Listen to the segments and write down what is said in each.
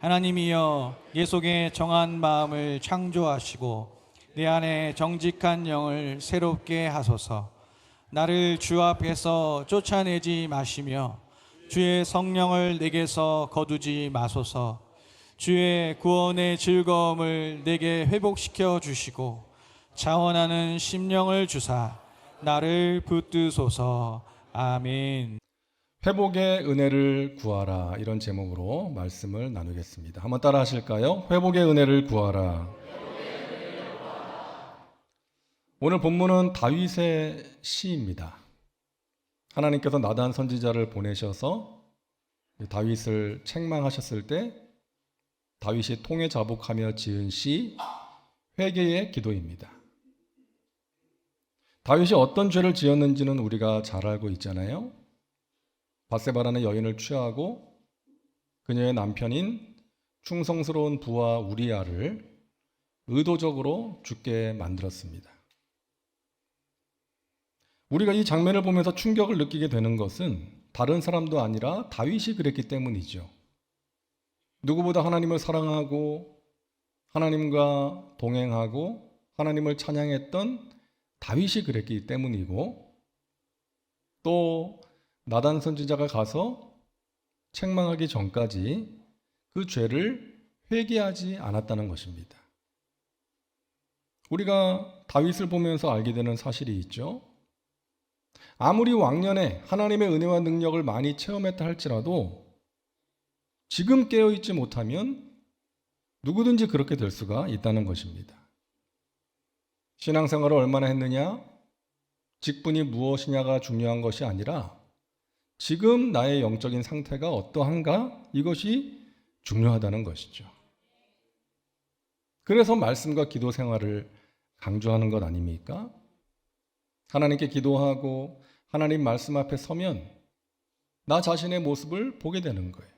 하나님이여, 내 속에 정한 마음을 창조하시고 내 안에 정직한 영을 새롭게 하소서. 나를 주 앞에서 쫓아내지 마시며 주의 성령을 내게서 거두지 마소서. 주의 구원의 즐거움을 내게 회복시켜 주시고 자원하는 심령을 주사 나를 붙드소서. 아멘. 회복의 은혜를 구하라, 이런 제목으로 말씀을 나누겠습니다. 한번 따라 하실까요? 회복의 은혜를 구하라. 오늘 본문은 다윗의 시입니다. 하나님께서 나단 선지자를 보내셔서 다윗을 책망하셨을 때 다윗이 통에 자복하며 지은 시 회개의 기도입니다. 다윗이 어떤 죄를 지었는지는 우리가 잘 알고 있잖아요. 밧세바라는 여인을 취하고 그녀의 남편인 충성스러운 부하 우리아를 의도적으로 죽게 만들었습니다. 우리가 이 장면을 보면서 충격을 느끼게 되는 것은 다른 사람도 아니라 다윗이 그랬기 때문이죠. 누구보다 하나님을 사랑하고 하나님과 동행하고 하나님을 찬양했던 다윗이 그랬기 때문이고, 또 나단 선지자가 가서 책망하기 전까지 그 죄를 회개하지 않았다는 것입니다. 우리가 다윗을 보면서 알게 되는 사실이 있죠. 아무리 왕년에 하나님의 은혜와 능력을 많이 체험했다 할지라도 지금 깨어있지 못하면 누구든지 그렇게 될 수가 있다는 것입니다. 신앙생활을 얼마나 했느냐, 직분이 무엇이냐가 중요한 것이 아니라 지금 나의 영적인 상태가 어떠한가, 이것이 중요하다는 것이죠. 그래서 말씀과 기도 생활을 강조하는 것 아닙니까? 하나님께 기도하고 하나님 말씀 앞에 서면 나 자신의 모습을 보게 되는 거예요.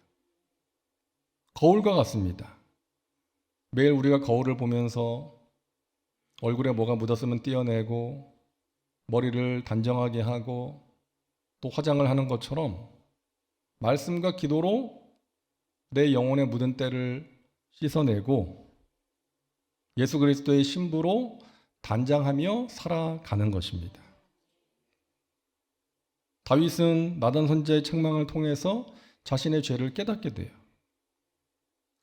거울과 같습니다. 매일 우리가 거울을 보면서 얼굴에 뭐가 묻었으면 떼어내고 머리를 단정하게 하고 또 화장을 하는 것처럼 말씀과 기도로 내 영혼에 묻은 때를 씻어내고 예수 그리스도의 신부로 단장하며 살아가는 것입니다. 다윗은 나단 선지자의 책망을 통해서 자신의 죄를 깨닫게 돼요.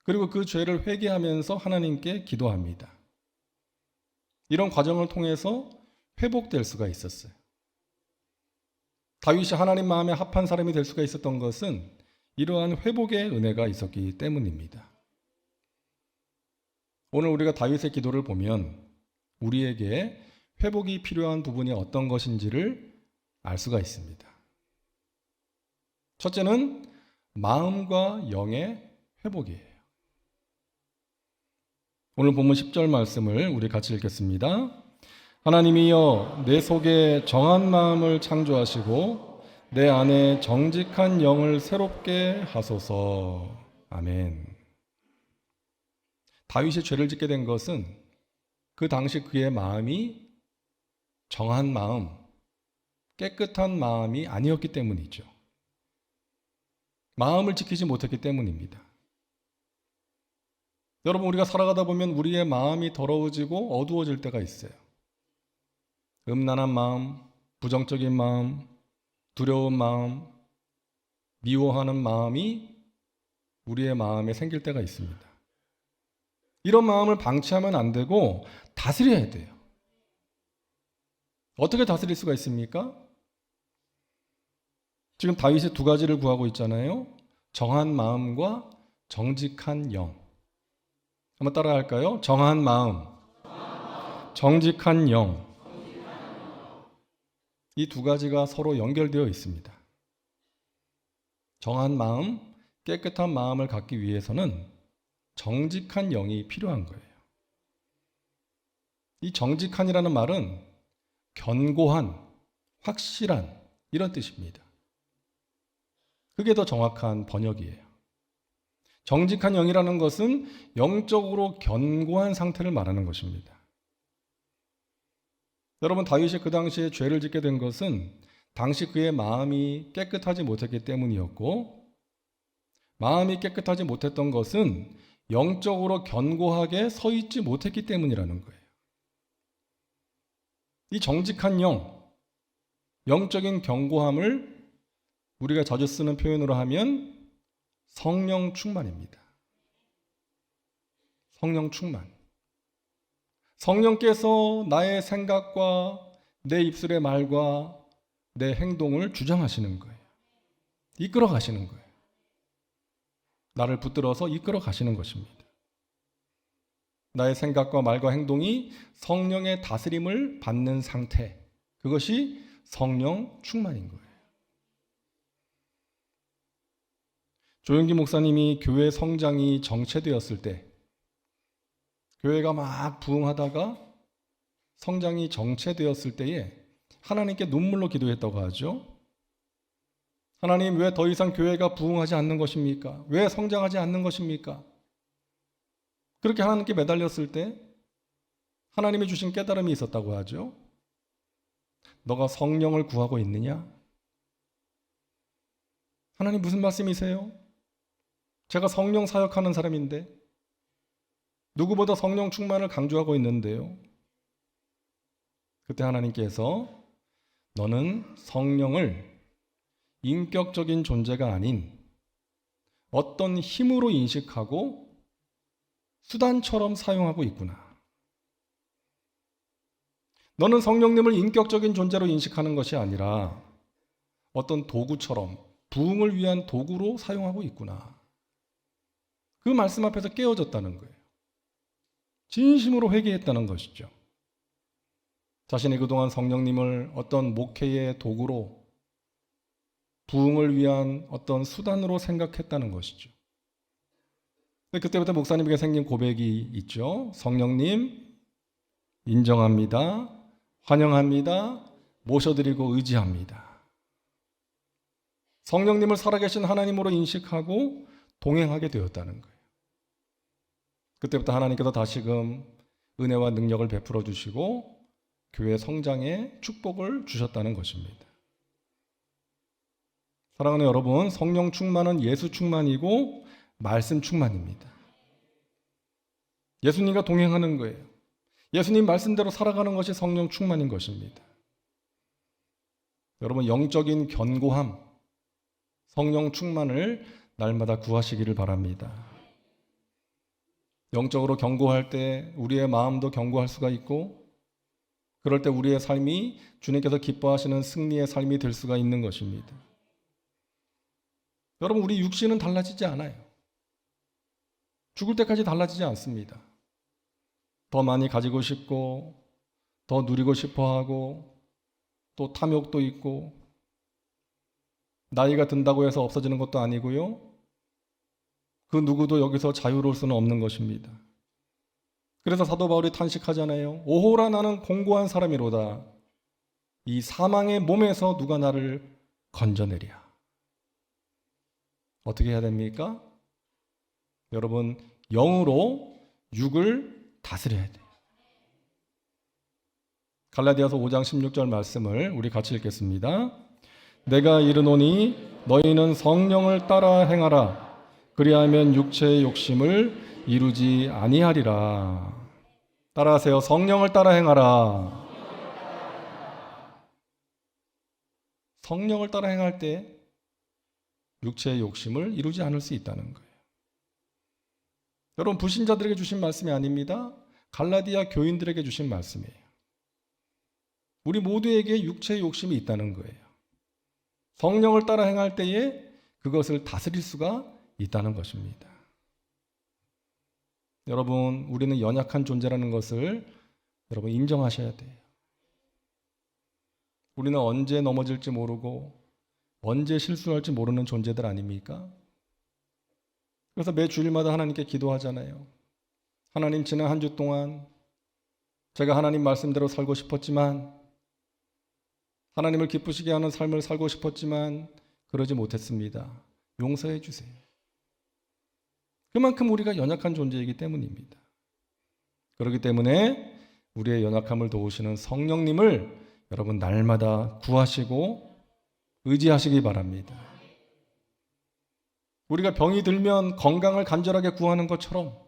그리고 그 죄를 회개하면서 하나님께 기도합니다. 이런 과정을 통해서 회복될 수가 있었어요. 다윗이 하나님 마음에 합한 사람이 될 수가 있었던 것은 이러한 회복의 은혜가 있었기 때문입니다. 오늘 우리가 다윗의 기도를 보면 우리에게 회복이 필요한 부분이 어떤 것인지를 알 수가 있습니다. 첫째는 마음과 영의 회복이에요. 오늘 본문 10절 말씀을 우리 같이 읽겠습니다. 하나님이여, 내 속에 정한 마음을 창조하시고 내 안에 정직한 영을 새롭게 하소서. 아멘. 다윗이 죄를 짓게 된 것은 그 당시 그의 마음이 정한 마음, 깨끗한 마음이 아니었기 때문이죠. 마음을 지키지 못했기 때문입니다. 여러분, 우리가 살아가다 보면 우리의 마음이 더러워지고 어두워질 때가 있어요. 음란한 마음, 부정적인 마음, 두려운 마음, 미워하는 마음이 우리의 마음에 생길 때가 있습니다. 이런 마음을 방치하면 안 되고 다스려야 돼요. 어떻게 다스릴 수가 있습니까? 지금 다윗이 두 가지를 구하고 있잖아요. 정한 마음과 정직한 영. 한번 따라 할까요? 정한 마음, 정직한 영. 이 두 가지가 서로 연결되어 있습니다. 정한 마음, 깨끗한 마음을 갖기 위해서는 정직한 영이 필요한 거예요. 이 정직한이라는 말은 견고한, 확실한, 이런 뜻입니다. 그게 더 정확한 번역이에요. 정직한 영이라는 것은 영적으로 견고한 상태를 말하는 것입니다. 여러분, 다윗이 그 당시에 죄를 짓게 된 것은 당시 그의 마음이 깨끗하지 못했기 때문이었고, 마음이 깨끗하지 못했던 것은 영적으로 견고하게 서 있지 못했기 때문이라는 거예요. 이 정직한 영적인 견고함을 우리가 자주 쓰는 표현으로 하면 성령 충만입니다. 성령 충만. 성령께서 나의 생각과 내 입술의 말과 내 행동을 주장하시는 거예요. 이끌어 가시는 거예요. 나를 붙들어서 이끌어 가시는 것입니다. 나의 생각과 말과 행동이 성령의 다스림을 받는 상태, 그것이 성령 충만인 거예요. 조영기 목사님이 교회 성장이 정체되었을 때, 교회가 막 부흥하다가 성장이 정체되었을 때에 하나님께 눈물로 기도했다고 하죠. 하나님, 왜 더 이상 교회가 부흥하지 않는 것입니까? 왜 성장하지 않는 것입니까? 그렇게 하나님께 매달렸을 때 하나님이 주신 깨달음이 있었다고 하죠. 너가 성령을 구하고 있느냐? 하나님 무슨 말씀이세요? 제가 성령 사역하는 사람인데 누구보다 성령 충만을 강조하고 있는데요. 그때 하나님께서 너는 성령을 인격적인 존재가 아닌 어떤 힘으로 인식하고 수단처럼 사용하고 있구나. 너는 성령님을 인격적인 존재로 인식하는 것이 아니라 어떤 도구처럼 부흥을 위한 도구로 사용하고 있구나. 그 말씀 앞에서 깨어졌다는 거예요. 진심으로 회개했다는 것이죠. 자신이 그동안 성령님을 어떤 목회의 도구로 부흥을 위한 어떤 수단으로 생각했다는 것이죠. 그때부터 목사님에게 생긴 고백이 있죠. 성령님 인정합니다. 환영합니다. 모셔드리고 의지합니다. 성령님을 살아계신 하나님으로 인식하고 동행하게 되었다는 거예요. 그때부터 하나님께서 다시금 은혜와 능력을 베풀어 주시고 교회 성장에 축복을 주셨다는 것입니다. 사랑하는 여러분, 성령 충만은 예수 충만이고 말씀 충만입니다. 예수님과 동행하는 거예요. 예수님 말씀대로 살아가는 것이 성령 충만인 것입니다. 여러분, 영적인 견고함, 성령 충만을 날마다 구하시기를 바랍니다. 영적으로 견고할 때 우리의 마음도 견고할 수가 있고, 그럴 때 우리의 삶이 주님께서 기뻐하시는 승리의 삶이 될 수가 있는 것입니다. 여러분, 우리 육신은 달라지지 않아요. 죽을 때까지 달라지지 않습니다. 더 많이 가지고 싶고, 더 누리고 싶어 하고, 또 탐욕도 있고, 나이가 든다고 해서 없어지는 것도 아니고요. 그 누구도 여기서 자유로울 수는 없는 것입니다. 그래서 사도 바울이 탄식하잖아요. 오호라 나는 공고한 사람이로다. 이 사망의 몸에서 누가 나를 건져내랴. 어떻게 해야 됩니까? 여러분, 영으로 육을 다스려야 돼요. 갈라디아서 5장 16절 말씀을 우리 같이 읽겠습니다. 내가 이르노니 너희는 성령을 따라 행하라. 그리하면 육체의 욕심을 이루지 아니하리라. 따라하세요. 성령을 따라 행하라. 성령을 따라 행할 때 육체의 욕심을 이루지 않을 수 있다는 거예요. 여러분, 불신자들에게 주신 말씀이 아닙니다. 갈라디아 교인들에게 주신 말씀이에요. 우리 모두에게 육체의 욕심이 있다는 거예요. 성령을 따라 행할 때에 그것을 다스릴 수가 있다는 것입니다. 여러분, 우리는 연약한 존재라는 것을 여러분 인정하셔야 돼요. 우리는 언제 넘어질지 모르고 언제 실수할지 모르는 존재들 아닙니까? 그래서 매 주일마다 하나님께 기도하잖아요. 하나님, 지난 한 주 동안 제가 하나님 말씀대로 살고 싶었지만, 하나님을 기쁘시게 하는 삶을 살고 싶었지만 그러지 못했습니다. 용서해 주세요. 그만큼 우리가 연약한 존재이기 때문입니다. 그렇기 때문에 우리의 연약함을 도우시는 성령님을 여러분 날마다 구하시고 의지하시기 바랍니다. 우리가 병이 들면 건강을 간절하게 구하는 것처럼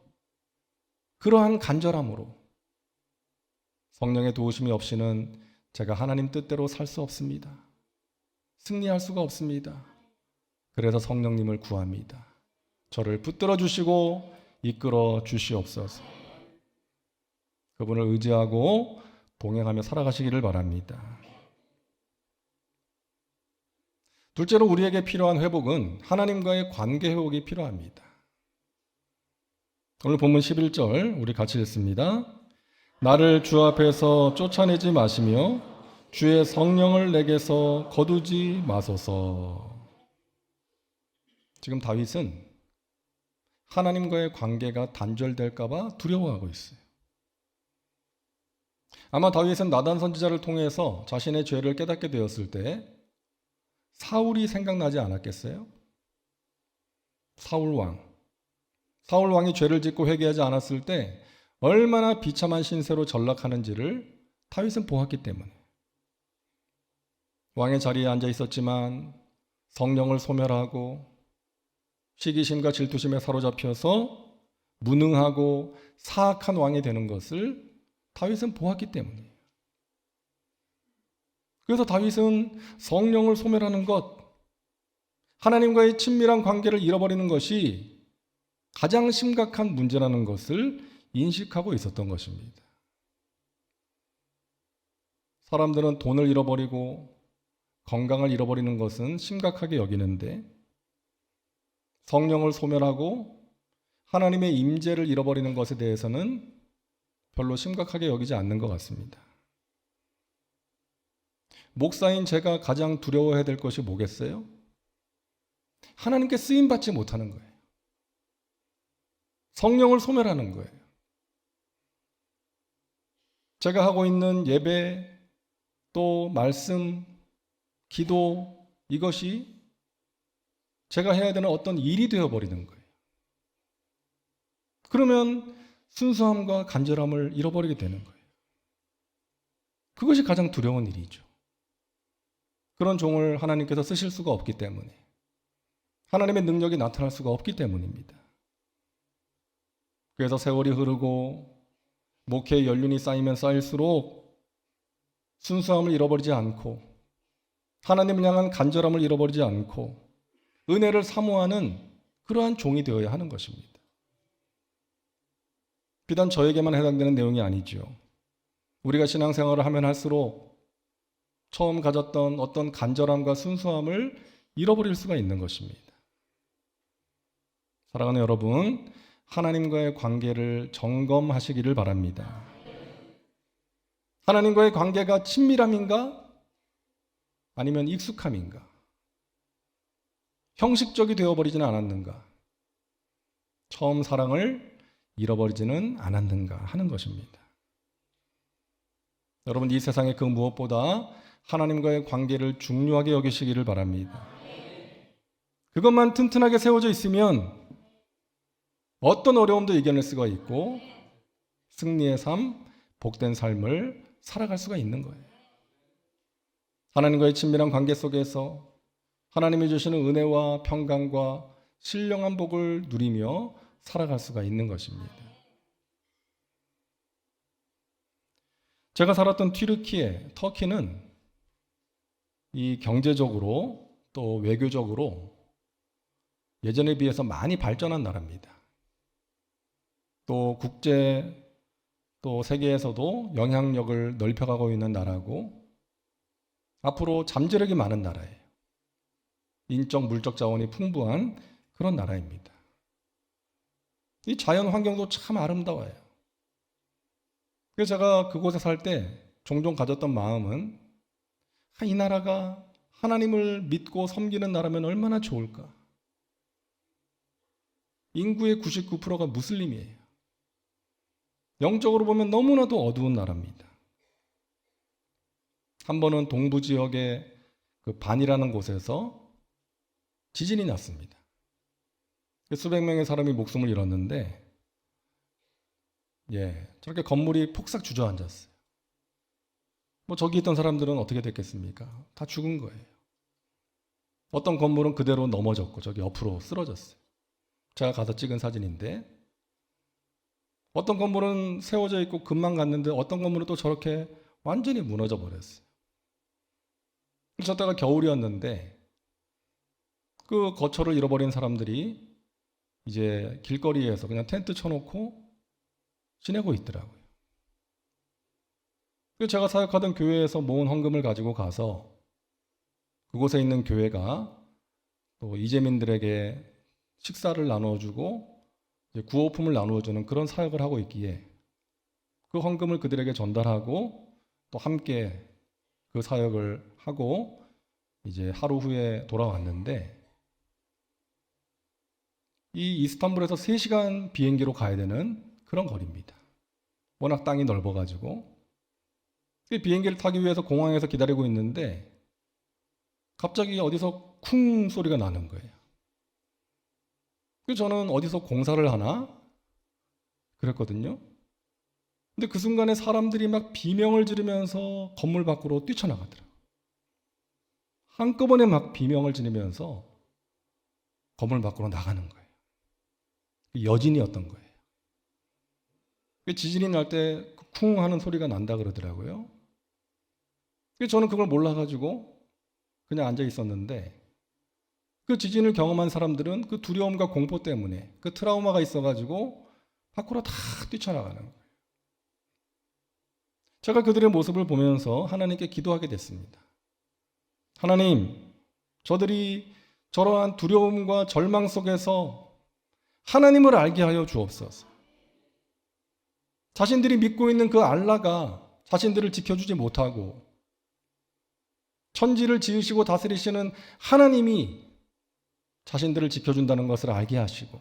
그러한 간절함으로 성령의 도우심이 없이는 제가 하나님 뜻대로 살 수 없습니다. 승리할 수가 없습니다. 그래서 성령님을 구합니다. 저를 붙들어 주시고 이끌어 주시옵소서. 그분을 의지하고 동행하며 살아가시기를 바랍니다. 둘째로 우리에게 필요한 회복은 하나님과의 관계 회복이 필요합니다. 오늘 본문 11절 우리 같이 읽습니다. 나를 주 앞에서 쫓아내지 마시며 주의 성령을 내게서 거두지 마소서. 지금 다윗은 하나님과의 관계가 단절될까 봐 두려워하고 있어요. 아마 다윗은 나단 선지자를 통해서 자신의 죄를 깨닫게 되었을 때 사울이 생각나지 않았겠어요? 사울 왕이 죄를 짓고 회개하지 않았을 때 얼마나 비참한 신세로 전락하는지를 다윗은 보았기 때문에 왕의 자리에 앉아 있었지만 성령을 소멸하고 시기심과 질투심에 사로잡혀서 무능하고 사악한 왕이 되는 것을 다윗은 보았기 때문이에요. 그래서 다윗은 성령을 소멸하는 것, 하나님과의 친밀한 관계를 잃어버리는 것이 가장 심각한 문제라는 것을 인식하고 있었던 것입니다. 사람들은 돈을 잃어버리고 건강을 잃어버리는 것은 심각하게 여기는데 성령을 소멸하고 하나님의 임재를 잃어버리는 것에 대해서는 별로 심각하게 여기지 않는 것 같습니다. 목사인 제가 가장 두려워해야 될 것이 뭐겠어요? 하나님께 쓰임받지 못하는 거예요. 성령을 소멸하는 거예요. 제가 하고 있는 예배, 또 말씀, 기도, 이것이 제가 해야 되는 어떤 일이 되어버리는 거예요. 그러면 순수함과 간절함을 잃어버리게 되는 거예요. 그것이 가장 두려운 일이죠. 그런 종을 하나님께서 쓰실 수가 없기 때문에, 하나님의 능력이 나타날 수가 없기 때문입니다. 그래서 세월이 흐르고 목회의 연륜이 쌓이면 쌓일수록 순수함을 잃어버리지 않고 하나님을 향한 간절함을 잃어버리지 않고 은혜를 사모하는 그러한 종이 되어야 하는 것입니다. 비단 저에게만 해당되는 내용이 아니죠. 우리가 신앙생활을 하면 할수록 처음 가졌던 어떤 간절함과 순수함을 잃어버릴 수가 있는 것입니다. 사랑하는 여러분, 하나님과의 관계를 점검하시기를 바랍니다. 하나님과의 관계가 친밀함인가? 아니면 익숙함인가? 형식적이 되어버리지는 않았는가? 처음 사랑을 잃어버리지는 않았는가 하는 것입니다. 여러분, 이 세상의 그 무엇보다 하나님과의 관계를 중요하게 여기시기를 바랍니다. 그것만 튼튼하게 세워져 있으면 어떤 어려움도 이겨낼 수가 있고 승리의 삶, 복된 삶을 살아갈 수가 있는 거예요. 하나님과의 친밀한 관계 속에서 하나님이 주시는 은혜와 평강과 신령한 복을 누리며 살아갈 수가 있는 것입니다. 제가 살았던 터키는 이 경제적으로 또 외교적으로 예전에 비해서 많이 발전한 나라입니다. 또 국제, 또 세계에서도 영향력을 넓혀가고 있는 나라고 앞으로 잠재력이 많은 나라예요. 인적, 물적 자원이 풍부한 그런 나라입니다. 이 자연 환경도 참 아름다워요. 그래서 제가 그곳에 살 때 종종 가졌던 마음은 이 나라가 하나님을 믿고 섬기는 나라면 얼마나 좋을까. 인구의 99%가 무슬림이에요. 영적으로 보면 너무나도 어두운 나라입니다. 한 번은 동부 지역의 그 반이라는 곳에서 지진이 났습니다. 수백 명의 사람이 목숨을 잃었는데, 저렇게 건물이 폭삭 주저앉았어요. 저기 있던 사람들은 어떻게 됐겠습니까? 다 죽은 거예요. 어떤 건물은 그대로 넘어졌고 저기 옆으로 쓰러졌어요. 제가 가서 찍은 사진인데 어떤 건물은 세워져 있고 금방 갔는데 어떤 건물은 또 저렇게 완전히 무너져 버렸어요. 저 때가 겨울이었는데 그 거처를 잃어버린 사람들이 이제 길거리에서 그냥 텐트 쳐놓고 지내고 있더라고요. 그래서 제가 사역하던 교회에서 모은 헌금을 가지고 가서 그곳에 있는 교회가 또 이재민들에게 식사를 나눠주고 구호품을 나누어주는 그런 사역을 하고 있기에 그 헌금을 그들에게 전달하고 또 함께 그 사역을 하고 이제 하루 후에 돌아왔는데 이 이스탄불에서 3시간 비행기로 가야 되는 그런 거리입니다. 워낙 땅이 넓어가지고 비행기를 타기 위해서 공항에서 기다리고 있는데 갑자기 어디서 쿵 소리가 나는 거예요. 그래서 저는 어디서 공사를 하나 그랬거든요. 근데 그 순간에 사람들이 막 비명을 지르면서 건물 밖으로 뛰쳐나가더라고요. 한꺼번에 막 비명을 지르면서 건물 밖으로 나가는 거예요. 여진이었던 거예요. 지진이 날 때 쿵 하는 소리가 난다 그러더라고요. 저는 그걸 몰라가지고 그냥 앉아 있었는데 그 지진을 경험한 사람들은 그 두려움과 공포 때문에 그 트라우마가 있어가지고 밖으로 다 뛰쳐나가는 거예요. 제가 그들의 모습을 보면서 하나님께 기도하게 됐습니다. 하나님, 저들이 저러한 두려움과 절망 속에서 하나님을 알게 하여 주옵소서. 자신들이 믿고 있는 그 알라가 자신들을 지켜주지 못하고 천지를 지으시고 다스리시는 하나님이 자신들을 지켜준다는 것을 알게 하시고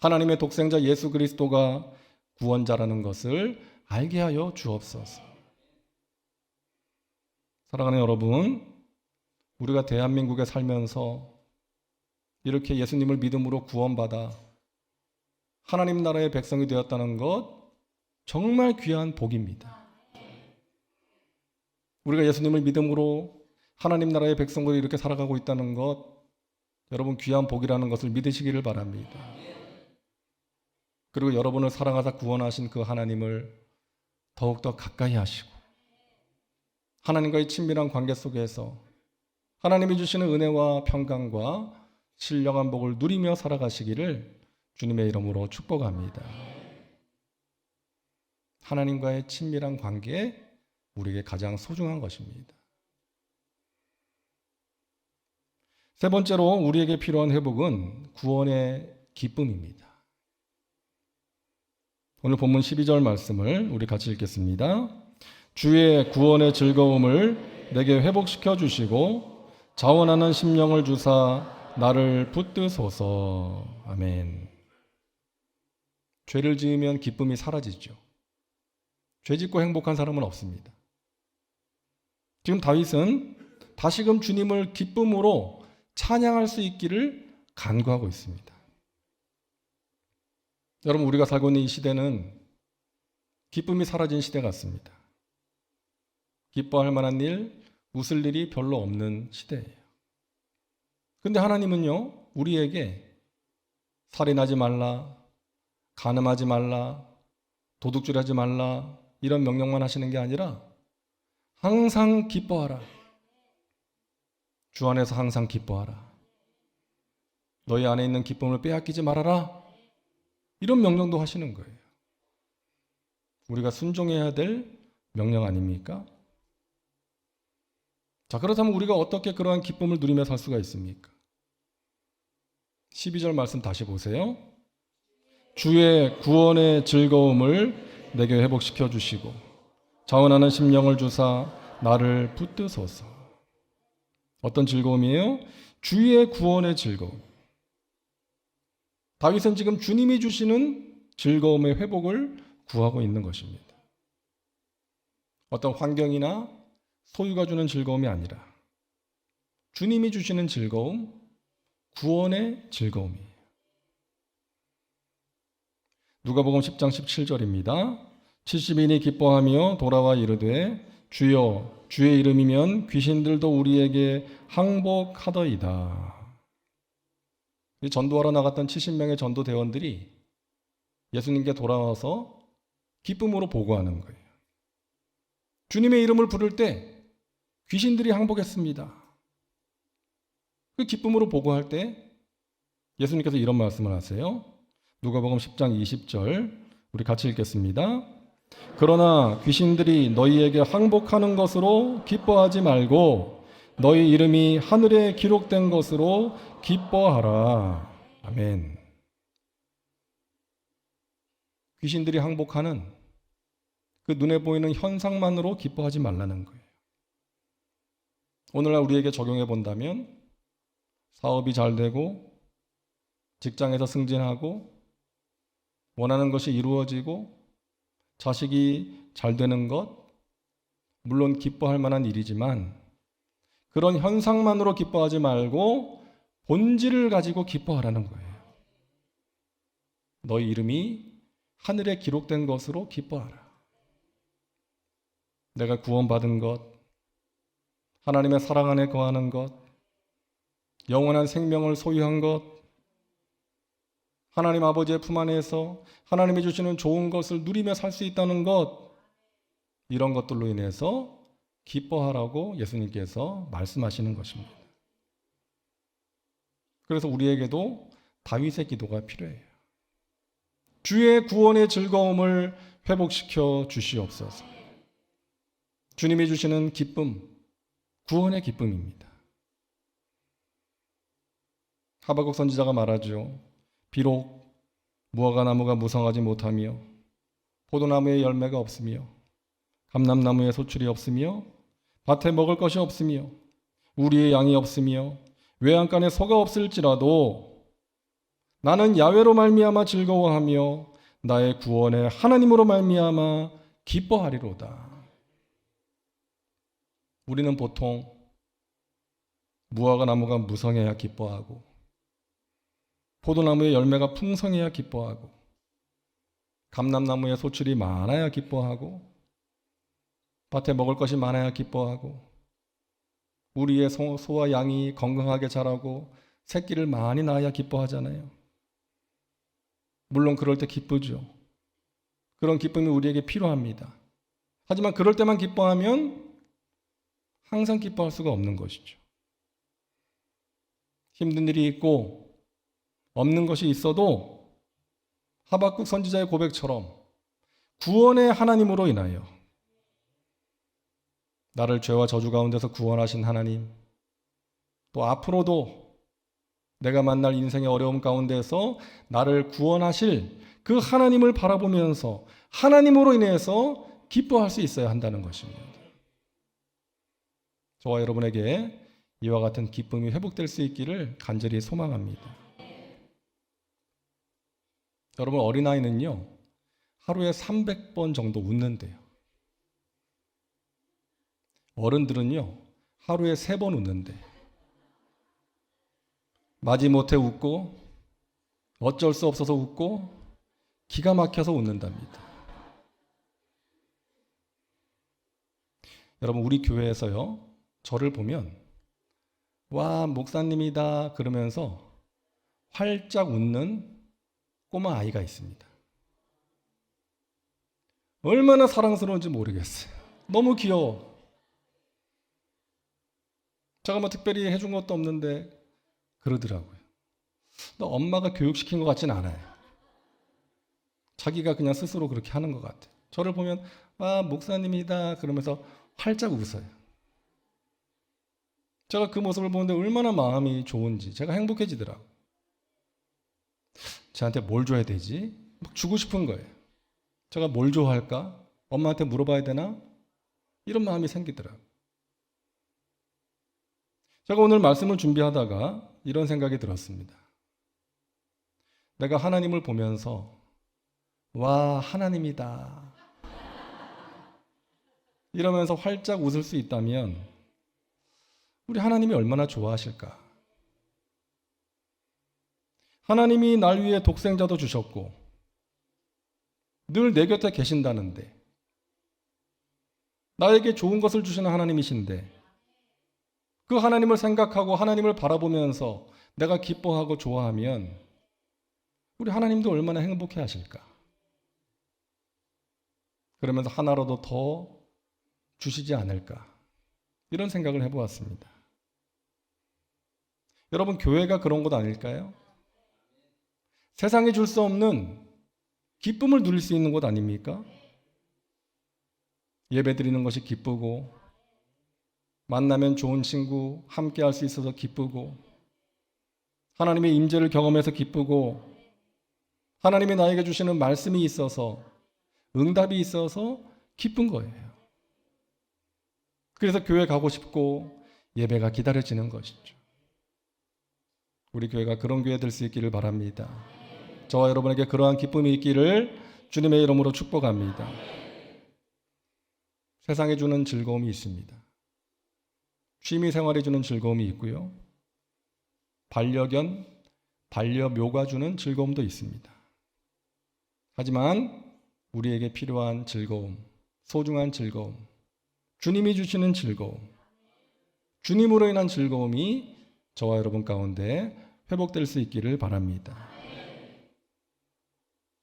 하나님의 독생자 예수 그리스도가 구원자라는 것을 알게 하여 주옵소서. 사랑하는 여러분, 우리가 대한민국에 살면서 이렇게 예수님을 믿음으로 구원받아 하나님 나라의 백성이 되었다는 것 정말 귀한 복입니다. 우리가 예수님을 믿음으로 하나님 나라의 백성으로 이렇게 살아가고 있다는 것 여러분 귀한 복이라는 것을 믿으시기를 바랍니다. 그리고 여러분을 사랑하사 구원하신 그 하나님을 더욱더 가까이 하시고 하나님과의 친밀한 관계 속에서 하나님이 주시는 은혜와 평강과 신령한 복을 누리며 살아가시기를 주님의 이름으로 축복합니다. 하나님과의 친밀한 관계 우리에게 가장 소중한 것입니다. 세 번째로 우리에게 필요한 회복은 구원의 기쁨입니다. 오늘 본문 12절 말씀을 우리 같이 읽겠습니다. 주의 구원의 즐거움을 내게 회복시켜 주시고 자원하는 심령을 주사 나를 붙드소서. 아멘. 죄를 지으면 기쁨이 사라지죠. 죄 짓고 행복한 사람은 없습니다. 지금 다윗은 다시금 주님을 기쁨으로 찬양할 수 있기를 간구하고 있습니다. 여러분, 우리가 살고 있는 이 시대는 기쁨이 사라진 시대 같습니다. 기뻐할 만한 일, 웃을 일이 별로 없는 시대예요. 근데 하나님은요, 우리에게 살인하지 말라, 간음하지 말라, 도둑질하지 말라 이런 명령만 하시는 게 아니라 항상 기뻐하라. 주 안에서 항상 기뻐하라. 너희 안에 있는 기쁨을 빼앗기지 말아라. 이런 명령도 하시는 거예요. 우리가 순종해야 될 명령 아닙니까? 자, 그렇다면 우리가 어떻게 그러한 기쁨을 누리며 살 수가 있습니까? 12절 말씀 다시 보세요. 주의 구원의 즐거움을 내게 회복시켜 주시고 자원하는 심령을 주사 나를 붙드소서. 어떤 즐거움이에요? 주의 구원의 즐거움. 다윗은 지금 주님이 주시는 즐거움의 회복을 구하고 있는 것입니다. 어떤 환경이나 소유가 주는 즐거움이 아니라 주님이 주시는 즐거움, 구원의 즐거움이에요. 누가복음 10장 17절입니다. 70인이 기뻐하며 돌아와 이르되 주여 주의 이름이면 귀신들도 우리에게 항복하더이다. 이 전도하러 나갔던 70명의 전도대원들이 예수님께 돌아와서 기쁨으로 보고하는 거예요. 주님의 이름을 부를 때 귀신들이 항복했습니다. 그 기쁨으로 보고할 때 예수님께서 이런 말씀을 하세요. 누가복음 10장 20절 우리 같이 읽겠습니다. 그러나 귀신들이 너희에게 항복하는 것으로 기뻐하지 말고 너희 이름이 하늘에 기록된 것으로 기뻐하라. 아멘. 귀신들이 항복하는 그 눈에 보이는 현상만으로 기뻐하지 말라는 거예요. 오늘날 우리에게 적용해 본다면 사업이 잘 되고 직장에서 승진하고 원하는 것이 이루어지고 자식이 잘 되는 것 물론 기뻐할 만한 일이지만 그런 현상만으로 기뻐하지 말고 본질을 가지고 기뻐하라는 거예요. 너희 이름이 하늘에 기록된 것으로 기뻐하라. 내가 구원받은 것, 하나님의 사랑 안에 거하는 것, 영원한 생명을 소유한 것, 하나님 아버지의 품 안에서 하나님이 주시는 좋은 것을 누리며 살 수 있다는 것, 이런 것들로 인해서 기뻐하라고 예수님께서 말씀하시는 것입니다. 그래서 우리에게도 다윗의 기도가 필요해요. 주의 구원의 즐거움을 회복시켜 주시옵소서. 주님이 주시는 기쁨, 구원의 기쁨입니다. 하박국 선지자가 말하죠. 비록 무화과 나무가 무성하지 못하며 포도나무에 열매가 없으며 감람나무에 소출이 없으며 밭에 먹을 것이 없으며 우리의 양이 없으며 외양간에 소가 없을지라도 나는 야훼로 말미암아 즐거워하며 나의 구원의 하나님으로 말미암아 기뻐하리로다. 우리는 보통 무화과 나무가 무성해야 기뻐하고 포도나무의 열매가 풍성해야 기뻐하고 감람나무에 소출이 많아야 기뻐하고 밭에 먹을 것이 많아야 기뻐하고 우리의 소와 양이 건강하게 자라고 새끼를 많이 낳아야 기뻐하잖아요. 물론 그럴 때 기쁘죠. 그런 기쁨이 우리에게 필요합니다. 하지만 그럴 때만 기뻐하면 항상 기뻐할 수가 없는 것이죠. 힘든 일이 있고 없는 것이 있어도 하박국 선지자의 고백처럼 구원의 하나님으로 인하여 나를 죄와 저주 가운데서 구원하신 하나님, 또 앞으로도 내가 만날 인생의 어려움 가운데서 나를 구원하실 그 하나님을 바라보면서 하나님으로 인해서 기뻐할 수 있어야 한다는 것입니다. 저와 여러분에게 이와 같은 기쁨이 회복될 수 있기를 간절히 소망합니다. 여러분, 어린아이는요 하루에 300번 정도 웃는데요. 어른들은요 하루에 3번 웃는데 마지못해 웃고 어쩔 수 없어서 웃고 기가 막혀서 웃는답니다. 여러분, 우리 교회에서요 저를 보면 와 목사님이다 그러면서 활짝 웃는 꼬마 아이가 있습니다. 얼마나 사랑스러운지 모르겠어요. 너무 귀여워. 제가 뭐 특별히 해준 것도 없는데 그러더라고요. 너 엄마가 교육시킨 것 같진 않아요. 자기가 그냥 스스로 그렇게 하는 것 같아요. 저를 보면 아 목사님이다 그러면서 활짝 웃어요. 제가 그 모습을 보는데 얼마나 마음이 좋은지 제가 행복해지더라고요. 저한테 뭘 줘야 되지? 막 주고 싶은 거예요. 제가 뭘 좋아할까? 엄마한테 물어봐야 되나? 이런 마음이 생기더라고요. 제가 오늘 말씀을 준비하다가 이런 생각이 들었습니다. 내가 하나님을 보면서 와 하나님이다 이러면서 활짝 웃을 수 있다면 우리 하나님이 얼마나 좋아하실까? 하나님이 날 위해 독생자도 주셨고 늘 내 곁에 계신다는데 나에게 좋은 것을 주시는 하나님이신데 그 하나님을 생각하고 하나님을 바라보면서 내가 기뻐하고 좋아하면 우리 하나님도 얼마나 행복해 하실까? 그러면서 하나라도 더 주시지 않을까? 이런 생각을 해보았습니다. 여러분, 교회가 그런 곳 아닐까요? 세상에 줄 수 없는 기쁨을 누릴 수 있는 곳 아닙니까? 예배 드리는 것이 기쁘고, 만나면 좋은 친구 함께 할 수 있어서 기쁘고, 하나님의 임재를 경험해서 기쁘고, 하나님이 나에게 주시는 말씀이 있어서, 응답이 있어서 기쁜 거예요. 그래서 교회 가고 싶고 예배가 기다려지는 것이죠. 우리 교회가 그런 교회 될 수 있기를 바랍니다. 저와 여러분에게 그러한 기쁨이 있기를 주님의 이름으로 축복합니다. 세상에 주는 즐거움이 있습니다. 취미 생활에 주는 즐거움이 있고요. 반려견, 반려묘가 주는 즐거움도 있습니다. 하지만 우리에게 필요한 즐거움, 소중한 즐거움, 주님이 주시는 즐거움, 주님으로 인한 즐거움이 저와 여러분 가운데 회복될 수 있기를 바랍니다.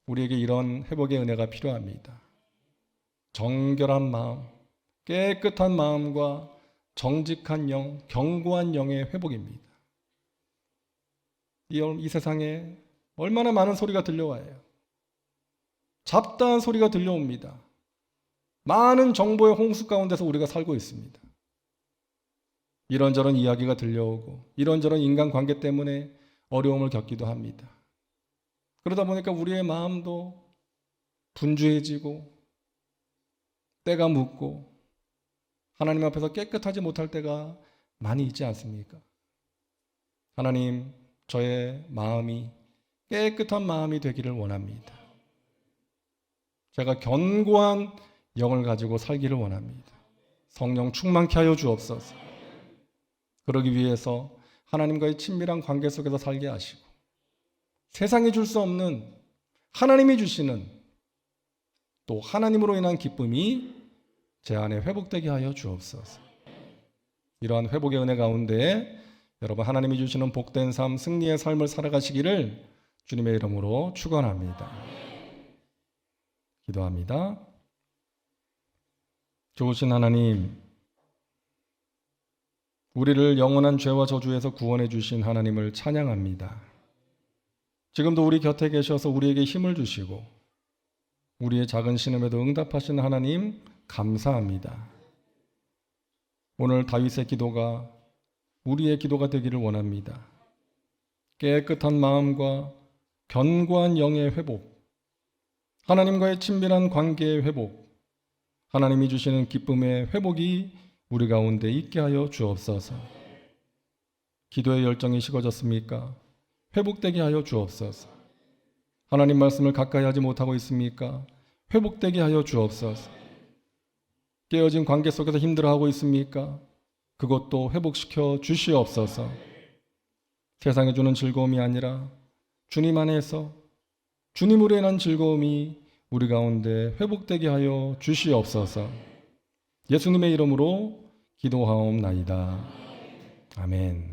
우리에게 이런 회복의 은혜가 필요합니다. 정결한 마음, 깨끗한 마음과 정직한 영, 견고한 영의 회복입니다. 이 세상에 얼마나 많은 소리가 들려와요. 잡다한 소리가 들려옵니다. 많은 정보의 홍수 가운데서 우리가 살고 있습니다. 이런저런 이야기가 들려오고 이런저런 인간관계 때문에 어려움을 겪기도 합니다. 그러다 보니까 우리의 마음도 분주해지고 때가 묻고 하나님 앞에서 깨끗하지 못할 때가 많이 있지 않습니까? 하나님, 저의 마음이 깨끗한 마음이 되기를 원합니다. 제가 견고한 영을 가지고 살기를 원합니다. 성령 충만케 하여 주옵소서. 그러기 위해서 하나님과의 친밀한 관계 속에서 살게 하시고 세상이 줄 수 없는 하나님이 주시는 또 하나님으로 인한 기쁨이 제 안에 회복되게 하여 주옵소서. 이러한 회복의 은혜 가운데 여러분 하나님이 주시는 복된 삶, 승리의 삶을 살아가시기를 주님의 이름으로 축원합니다. 기도합니다. 좋으신 하나님, 우리를 영원한 죄와 저주에서 구원해 주신 하나님을 찬양합니다. 지금도 우리 곁에 계셔서 우리에게 힘을 주시고 우리의 작은 신음에도 응답하시는 하나님 감사합니다. 오늘 다윗의 기도가 우리의 기도가 되기를 원합니다. 깨끗한 마음과 견고한 영의 회복, 하나님과의 친밀한 관계의 회복, 하나님이 주시는 기쁨의 회복이 우리 가운데 있게 하여 주옵소서. 기도의 열정이 식어졌습니까? 회복되게 하여 주옵소서. 하나님 말씀을 가까이 하지 못하고 있습니까? 회복되게 하여 주옵소서. 깨어진 관계 속에서 힘들어하고 있습니까? 그것도 회복시켜 주시옵소서. 세상에 주는 즐거움이 아니라 주님 안에서 주님으로 인한 즐거움이 우리 가운데 회복되게 하여 주시옵소서. 예수님의 이름으로 기도하옵나이다. 아멘.